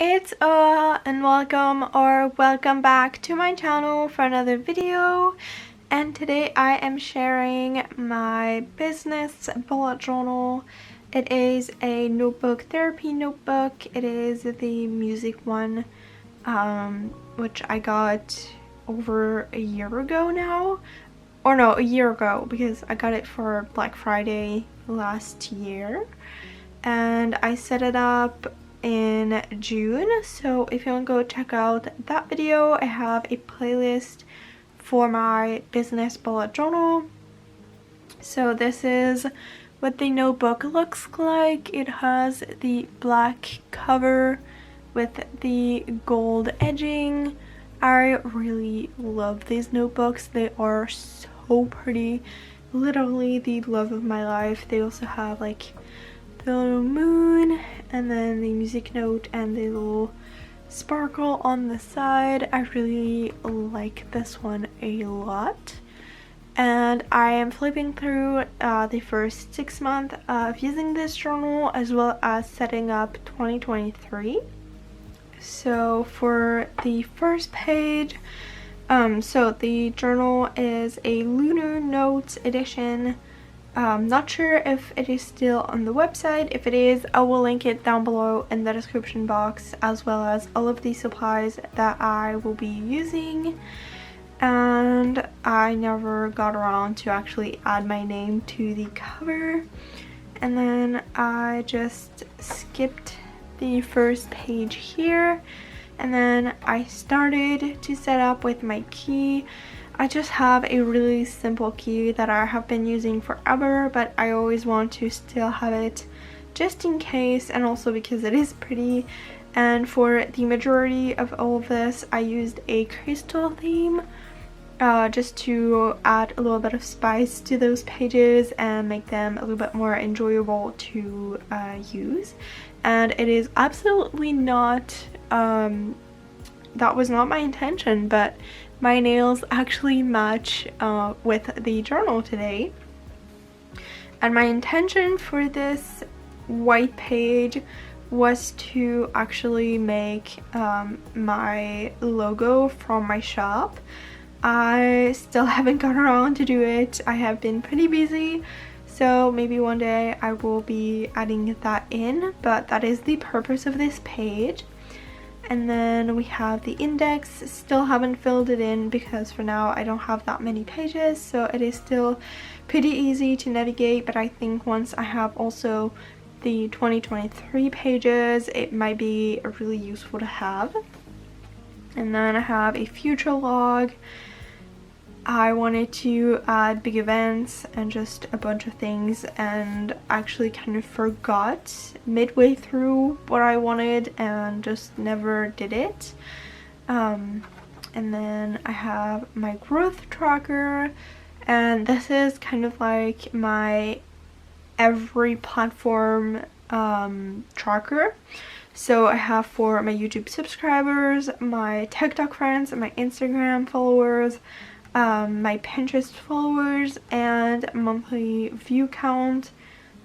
it's and welcome back to my channel for another video. And today I am sharing my business bullet journal. It is a notebook, therapy notebook. It is the music one, which I got over a year ago now. Or no, a year ago, because I got it for Black Friday last year. And I set it up in June, so if you want to go check out that video, I have a playlist for my business bullet journal. So this is what the notebook looks like. It has the black cover with the gold edging. I really love these notebooks. They are so pretty, literally the love of my life. They also have like the little moon and then the music note and the little sparkle on the side. I really like this one a lot, and I am flipping through the first 6 months of using this journal as well as setting up 2023. So for the first page, so the journal is a Lunar Notes edition. Not sure if it is still on the website. If it is, I will link it down below in the description box, as well as all of the supplies that I will be using. And I never got around to actually add my name to the cover, and then I just skipped the first page here, and then I started to set up with my key. I just have a really simple key that I have been using forever, but I always want to still have it just in case, and also because it is pretty. And for the majority of all of this, I used a crystal theme just to add a little bit of spice to those pages and make them a little bit more enjoyable to use. And it is absolutely not, that was not my intention, but my nails actually match with the journal today. And my intention for this white page was to actually make my logo from my shop. I still haven't got around to do it. I have been pretty busy, so maybe one day I will be adding that in, but that is the purpose of this page. And then we have the index. Still haven't filled it in because for now I don't have that many pages, so it is still pretty easy to navigate, but I think once I have also the 2023 pages, it might be really useful to have. And then I have a future log. I wanted to add big events and just a bunch of things, and actually kind of forgot midway through what I wanted and just never did it. And then I have my growth tracker, and this is kind of like my every platform tracker. So I have for my YouTube subscribers, my TikTok friends, my Instagram followers, my Pinterest followers, and monthly view count,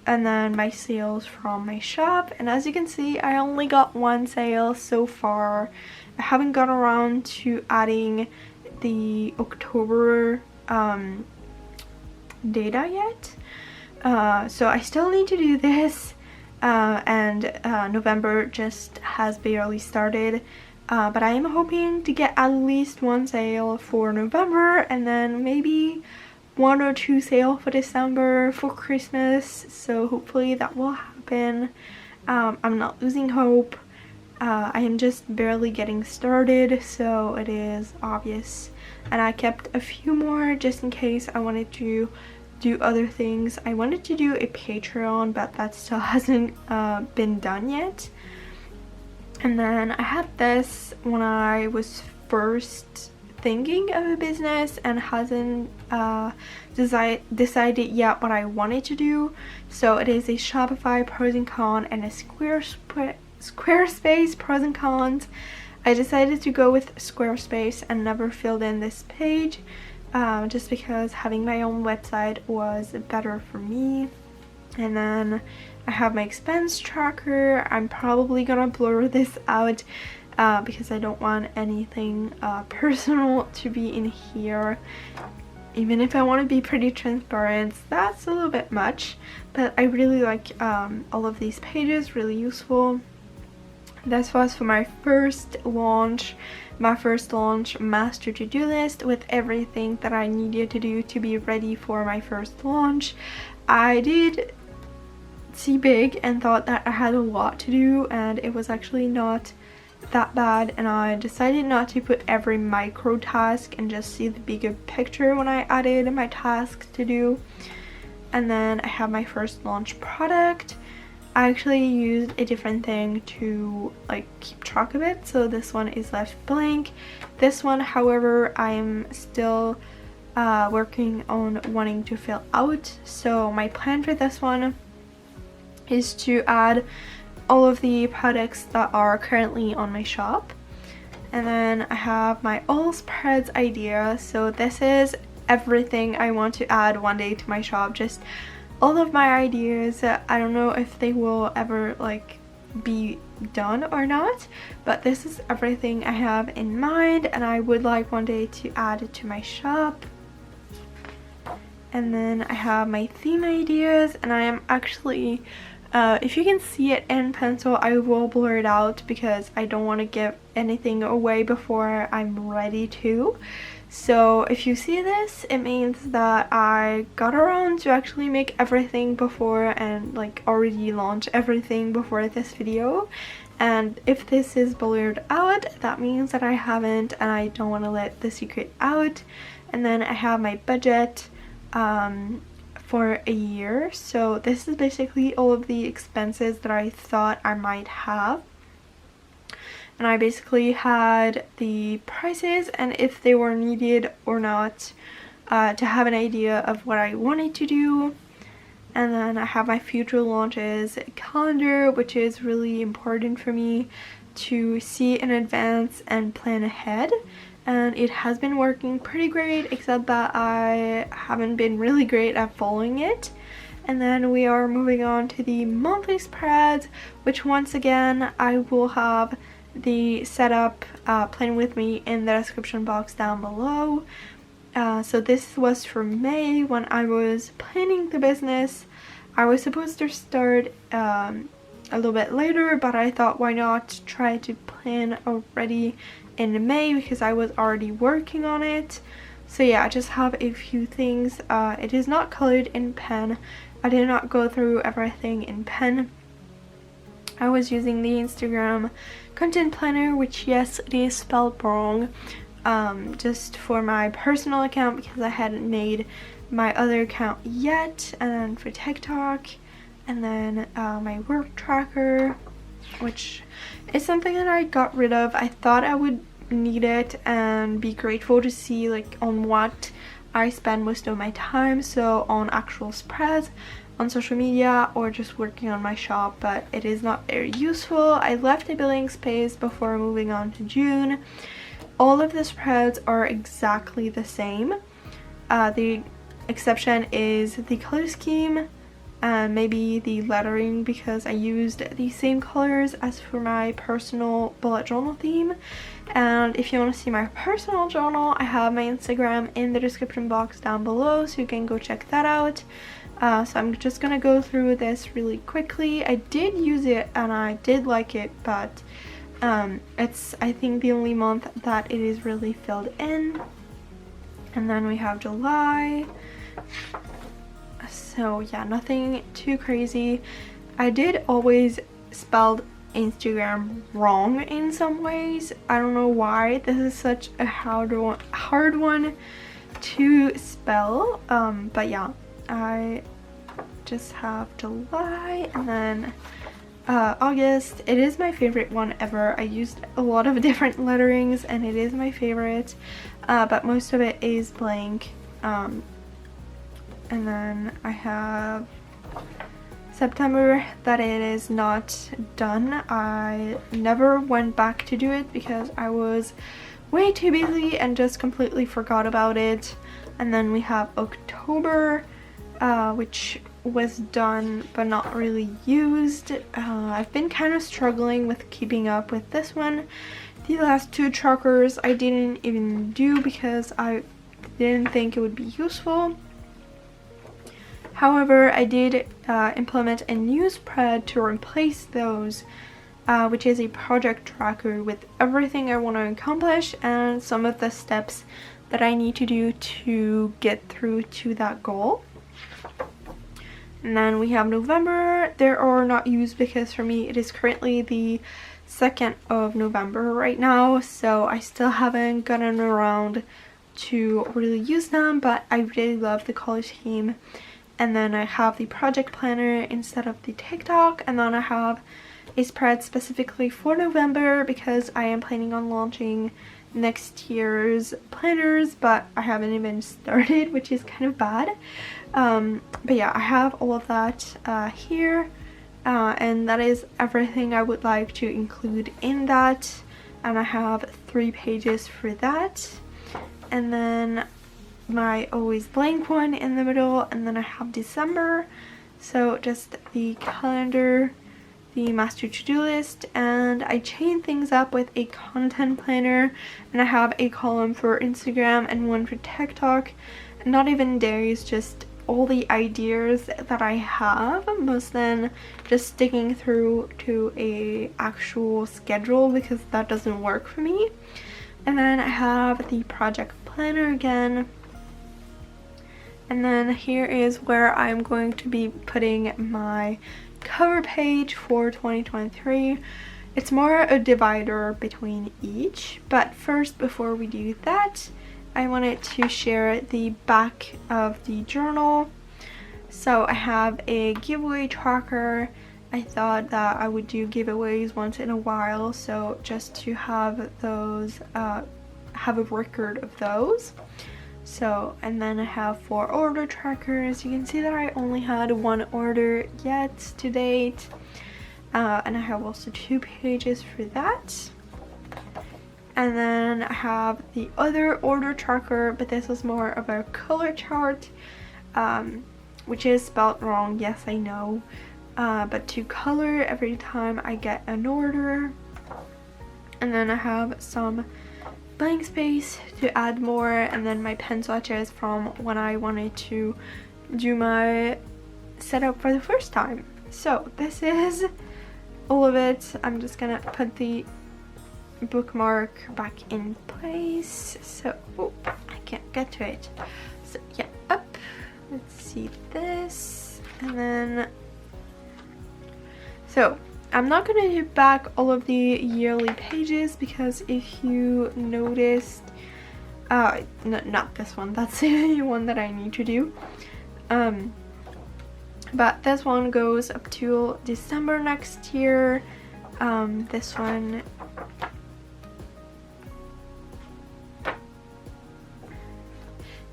and then my sales from my shop. And as you can see, I only got one sale so far. I haven't got around to adding the October data yet, so I still need to do this, and November just has barely started. But I am hoping to get at least one sale for November, and then maybe 1 or 2 sales for December for Christmas, so hopefully that will happen. I'm not losing hope. I am just barely getting started, so it is obvious. And I kept a few more just in case I wanted to do other things. I wanted to do a Patreon, but that still hasn't been done yet. And then I had this when I was first thinking of a business and hasn't decided yet what I wanted to do. So it is a Shopify pros and cons and a Squarespace pros and cons. I decided to go with Squarespace and never filled in this page, just because having my own website was better for me. And then I have my expense tracker. I'm probably gonna blur this out because I don't want anything personal to be in here. Even if I want to be pretty transparent, that's a little bit much, but I really like all of these pages, really useful. This was for my first launch master to-do list with everything that I needed to do to be ready for my first launch. I did see big and thought that I had a lot to do, and it was actually not that bad, and I decided not to put every micro task and just see the bigger picture when I added my tasks to do. And then I have my first launch product. I actually used a different thing to like keep track of it, so this one is left blank. This one, however, I'm still working on wanting to fill out, so my plan for this one is to add all of the products that are currently on my shop. And then I have my all spreads idea, so this is everything I want to add one day to my shop, just all of my ideas. I don't know if they will ever like be done or not, but this is everything I have in mind and I would like one day to add it to my shop. And then I have my theme ideas, and I am actually if you can see it in pencil, I will blur it out because I don't want to give anything away before I'm ready to. So if you see this, it means that I got around to actually make everything before and like already launch everything before this video. And if this is blurred out, that means that I haven't, and I don't want to let the secret out. And then I have my budget for a year, so this is basically all of the expenses that I thought I might have, and I basically had the prices and if they were needed or not to have an idea of what I wanted to do. And then I have my future launches calendar, which is really important for me to see in advance and plan ahead. And it has been working pretty great, except that I haven't been really great at following it. And then we are moving on to the monthly spreads, which once again I will have the setup plan with me in the description box down below. So this was for May when I was planning the business. I was supposed to start a little bit later, but I thought why not try to plan already in May because I was already working on it. So yeah, I just have a few things. It is not colored in pen. I did not go through everything in pen. I was using the Instagram content planner, which yes, it is spelled wrong, just for my personal account because I hadn't made my other account yet. And then for TikTok, and then my work tracker, which is something that I got rid of. I thought I would need it and be grateful to see like on what I spend most of my time, so on actual spreads, on social media, or just working on my shop, but it is not very useful. I left a billing space before moving on to June. All of the spreads are exactly the same. The exception is the color scheme and maybe the lettering, because I used the same colors as for my personal bullet journal theme. And if you want to see my personal journal, I have my Instagram in the description box down below, so you can go check that out. So I'm just gonna go through this really quickly. I did use it and I did like it, but it's I think the only month that it is really filled in. And then we have July. So yeah, nothing too crazy. I did always spell Instagram wrong in some ways. I don't know why. This is such a hard one to spell. But yeah, I just have July, and then August. It is my favorite one ever. I used a lot of different letterings and it is my favorite, but most of it is blank. And then I have September, that it is not done. I never went back to do it because I was way too busy and just completely forgot about it. And then we have October, which was done but not really used. I've been kind of struggling with keeping up with this one. The last two trackers I didn't even do because I didn't think it would be useful. However, I did implement a new spread to replace those, which is a project tracker with everything I want to accomplish and some of the steps that I need to do to get through to that goal. And then we have November. They are not used because for me it is currently the 2nd of November right now, so I still haven't gotten around to really use them, but I really love the color scheme. And then I have the project planner instead of the TikTok, and then I have a spread specifically for November because I am planning on launching next year's planners, but I haven't even started, which is kind of bad. But yeah, I have all of that here, and that is everything I would like to include in that, and I have 3 pages for that, and then my always blank one in the middle, and then I have December, so just the calendar, the master to-do list, and I chain things up with a content planner, and I have a column for Instagram and one for TikTok. Not even days, just all the ideas that I have, most than just sticking through to a actual schedule because that doesn't work for me. And then I have the project planner again, and then here is where I'm going to be putting my cover page for 2023. It's more a divider between each, but first, before we do that, I wanted to share the back of the journal. So I have a giveaway tracker. I thought that I would do giveaways once in a while, so just to have those, have a record of those. So, and then I have 4 order trackers. You can see that I only had 1 order yet to date, and I have also 2 pages for that. And then I have the other order tracker, but this was more of a color chart, which is spelled wrong, yes I know, but to color every time I get an order. And then I have some blank space to add more, and then my pen swatches from when I wanted to do my setup for the first time. So this is all of it. I'm just gonna put the bookmark back in place. So I can't get to it. So yeah, up. Let's see this, and then so I'm not gonna do back all of the yearly pages because if you noticed, not this one, that's the one that I need to do, but this one goes up to December next year.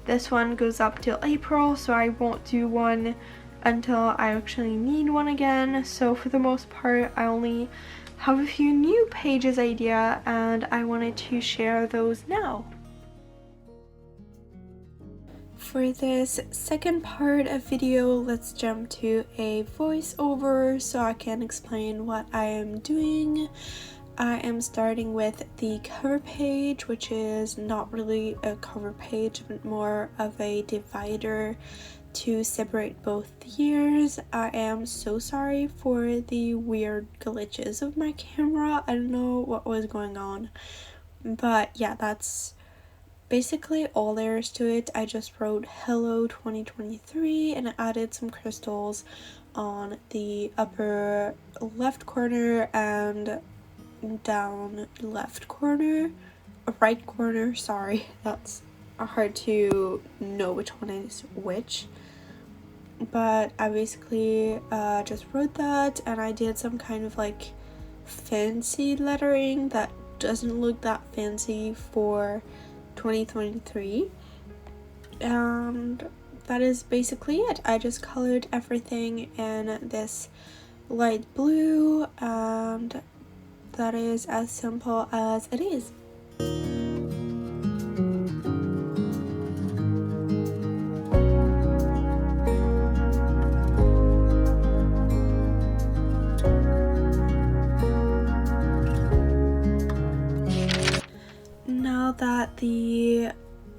This one goes up till April, so I won't do one until I actually need one again. So for the most part, I only have a few new pages idea, and I wanted to share those now. For this second part of video, let's jump to a voiceover so I can explain what I am doing. I am starting with the cover page, which is not really a cover page, but more of a divider to separate both years. I am so sorry for the weird glitches of my camera. I don't know what was going on, but yeah, that's basically all there is to it. I just wrote hello 2023 and I added some crystals on the upper left corner and down left corner, right corner, sorry, that's hard to know which one is which, but I basically just wrote that, and I did some kind of like fancy lettering that doesn't look that fancy for 2023, and that is basically it. I just colored everything in this light blue, and that is as simple as it is. the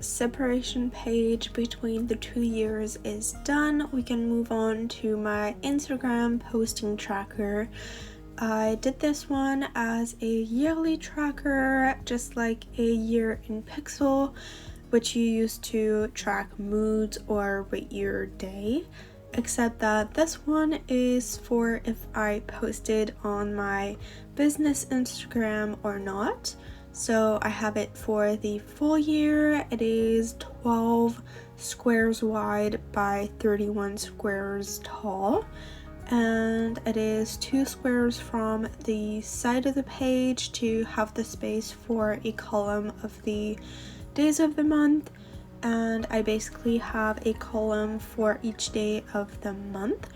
separation page between the 2 years is done, we can move on to my Instagram posting tracker. I did this one as a yearly tracker, just like a year in pixel, which you use to track moods or rate your day, except that this one is for if I posted on my business Instagram or not. So I have it for the full year. It is 12 squares wide by 31 squares tall, and it is 2 squares from the side of the page to have the space for a column of the days of the month, and I basically have a column for each day of the month.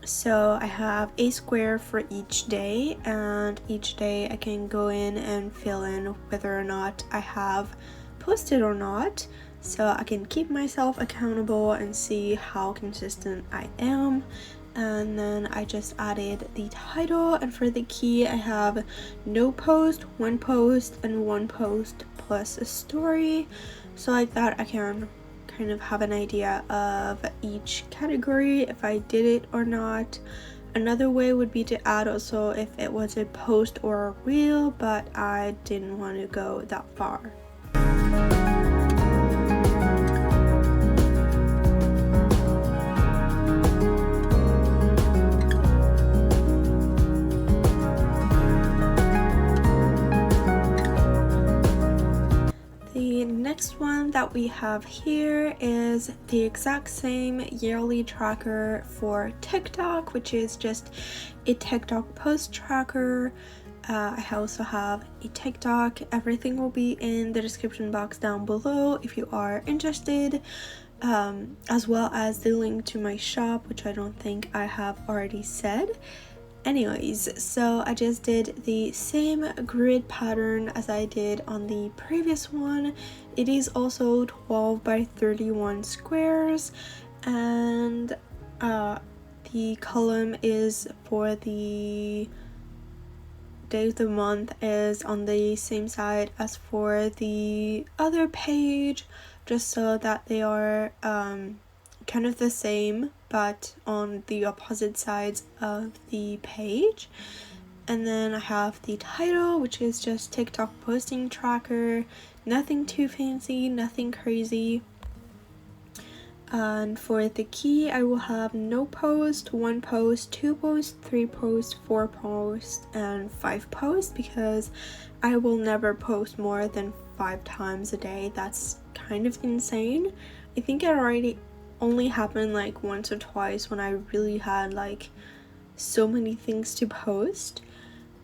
So I have a square for each day, and each day I can go in and fill in whether or not I have posted or not, so I can keep myself accountable and see how consistent I am. And then I just added the title, and for the key I have no post, one post, and one post plus a story, so like that I can kind of have an idea of each category, if I did it or not. Another way would be to add also if it was a post or a reel, but I didn't want to go that far. The next one that we have here is the exact same yearly tracker for TikTok, which is just a TikTok post tracker. I also have a TikTok. Everything will be in the description box down below if you are interested, as well as the link to my shop, which I don't think I have already said. Anyways, so I just did the same grid pattern as I did on the previous one. It is also 12 by 31 squares, and the column is for the day of the month is on the same side as for the other page, just so that they are kind of the same but on the opposite sides of the page. And then I have the title, which is just TikTok posting tracker, nothing too fancy, nothing crazy. And for the key I will have no post, one post, two posts, three posts, four posts, and 5 posts, because I will never post more than 5 times a day. That's kind of insane. I think it already only happened like once or twice when I really had like so many things to post.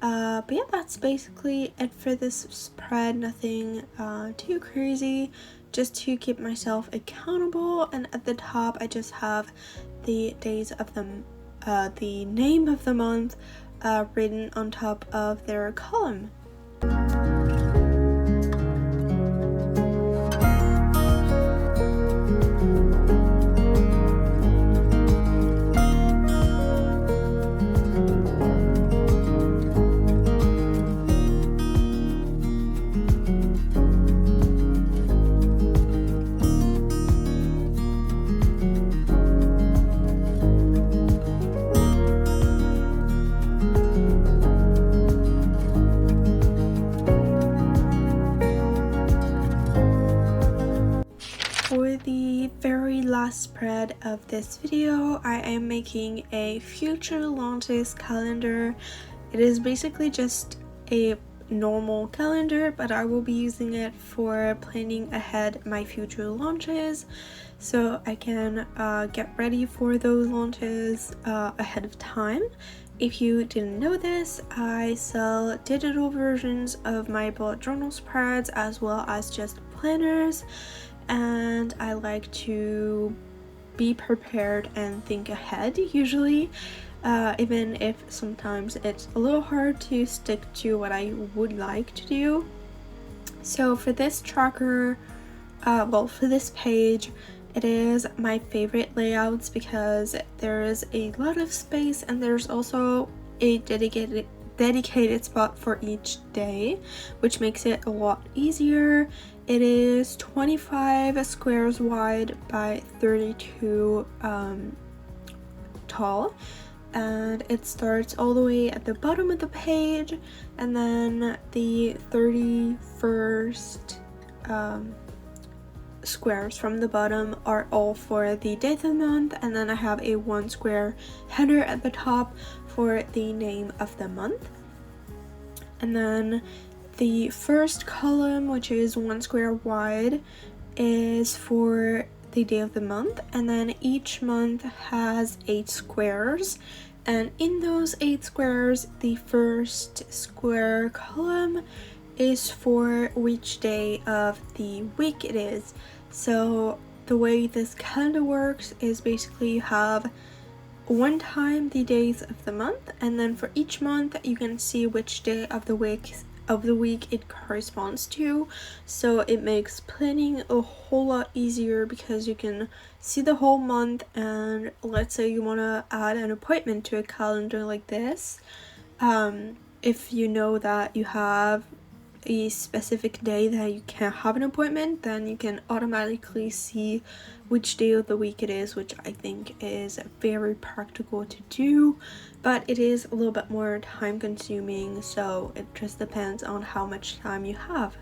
But yeah, that's basically it for this spread. Nothing too crazy, just to keep myself accountable. And at the top I just have the days of the name of the month written on top of their column. For the very last spread of this video, I am making a future launches calendar. It is basically just a normal calendar, but I will be using it for planning ahead my future launches, so I can get ready for those launches ahead of time. If you didn't know this, I sell digital versions of my bullet journal spreads as well as just planners, and I like to be prepared and think ahead usually, even if sometimes it's a little hard to stick to what I would like to do. So for this tracker, for this page, it is my favorite layouts because there's a lot of space and there's also a dedicated dedicated spot for each day, which makes it a lot easier. It is 25 squares wide by 32 tall, and it starts all the way at the bottom of the page, and then the 31st squares from the bottom are all for the days of the month, and then I have a 1 square header at the top for the name of the month. And then the first column, which is 1 square wide, is for the day of the month, and then each month has 8 squares, and in those 8 squares, the first square column is for which day of the week it is. So the way this calendar works is basically you have one time the days of the month, and then for each month you can see which day of the week it corresponds to. So it makes planning a whole lot easier because you can see the whole month, and let's say you want to add an appointment to a calendar like this. If you know that you have a specific day that you can't have an appointment, then you can automatically see which day of the week it is, which I think is very practical to do, but it is a little bit more time consuming, so it just depends on how much time you have.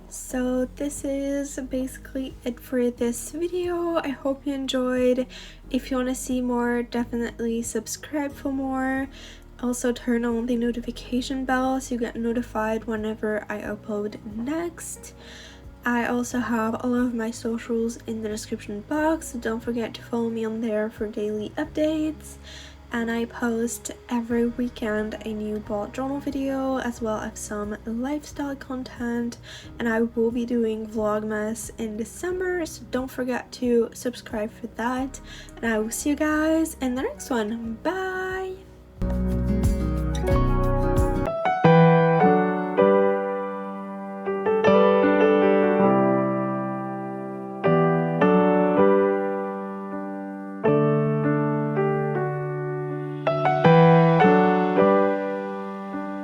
So this is basically it for this video. I hope you enjoyed. If you want to see more, definitely subscribe for more. Also turn on the notification bell so you get notified whenever I upload next. I also have all of my socials in the description box, so don't forget to follow me on there for daily updates. And I post every weekend a new bullet journal video as well as some lifestyle content, and I will be doing vlogmas in December, so don't forget to subscribe for that, and I will see you guys in the next one. Bye.